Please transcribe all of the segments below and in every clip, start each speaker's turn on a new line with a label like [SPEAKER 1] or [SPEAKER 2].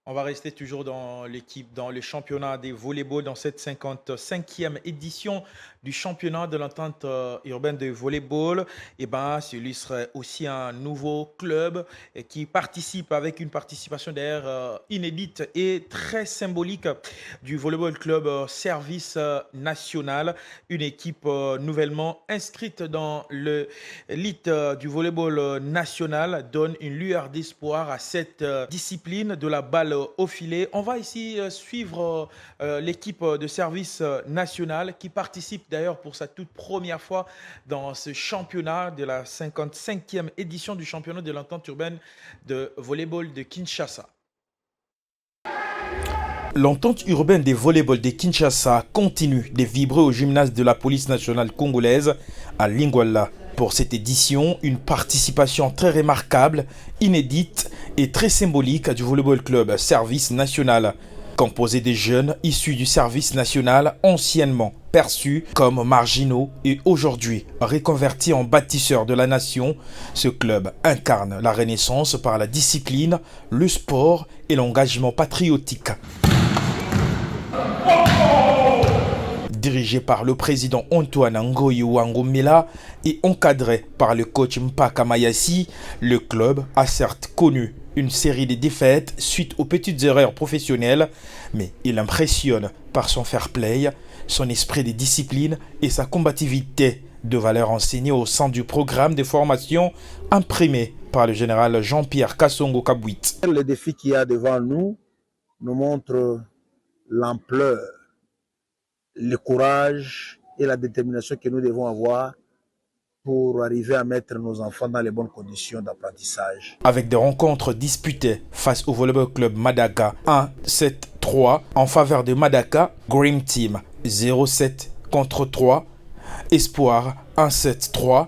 [SPEAKER 1] On va rester toujours dans l'équipe, dans le championnat des volleyball, dans cette 55e édition du championnat de l'entente urbaine de volleyball. Et ben, celui serait aussi un nouveau club qui participe avec une participation d'ailleurs inédite et très symbolique du volleyball club service national. Une équipe nouvellement inscrite dans le l'élite du volleyball national donne une lueur d'espoir à cette discipline de la balle au filet. On va ici suivre l'équipe de service national qui participe d'ailleurs pour sa toute première fois dans ce championnat de la 55e édition du championnat de l'entente urbaine de volleyball de Kinshasa. L'entente urbaine des volleyball de Kinshasa continue de vibrer au gymnase de la police nationale congolaise à Lingwala. Pour cette édition, une participation très remarquable, inédite et très symbolique du volleyball club service national, composé de jeunes issus du service national anciennement perçus comme marginaux et aujourd'hui reconvertis en bâtisseurs de la nation. Ce club incarne la renaissance par la discipline, le sport et l'engagement patriotique. Dirigé par le président Antoine Ngoyi Wangomela et encadré par le coach Mpaka Mayasi, le club a certes connu une série de défaites suite aux petites erreurs professionnelles, mais il impressionne par son fair play, son esprit de discipline et sa combativité, de valeurs enseignées au sein du programme de formation imprimé par le général Jean-Pierre Kassongo Kabouit.
[SPEAKER 2] Les défis qu'il y a devant nous montrent l'ampleur, le courage et la détermination que nous devons avoir pour arriver à mettre nos enfants dans les bonnes conditions d'apprentissage.
[SPEAKER 1] Avec des rencontres disputées face au volleyball club Madaka 1-7-3 en faveur de Madaka, Green Team 0-7 contre 3, Espoir 1-7-3,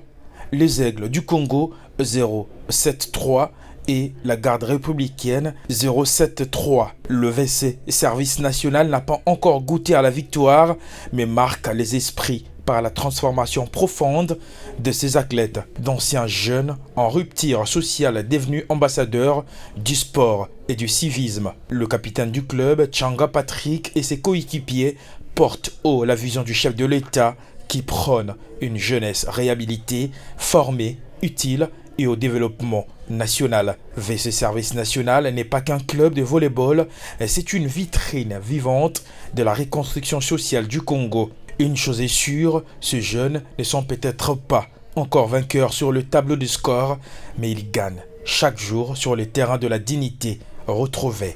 [SPEAKER 1] les Aigles du Congo 0-7-3 et la garde républicaine 0-7-3. Le VC Service National n'a pas encore goûté à la victoire, mais marque les esprits par la transformation profonde de ces athlètes, d'anciens jeunes en rupture sociale devenus ambassadeurs du sport et du civisme. Le capitaine du club, Tchanga Patrick, et ses coéquipiers portent haut la vision du chef de l'État qui prône une jeunesse réhabilitée, formée, utile et au développement national. VC Service National n'est pas qu'un club de volleyball, c'est une vitrine vivante de la reconstruction sociale du Congo. Une chose est sûre, ces jeunes ne sont peut-être pas encore vainqueurs sur le tableau de score, mais ils gagnent chaque jour sur le terrain de la dignité retrouvée.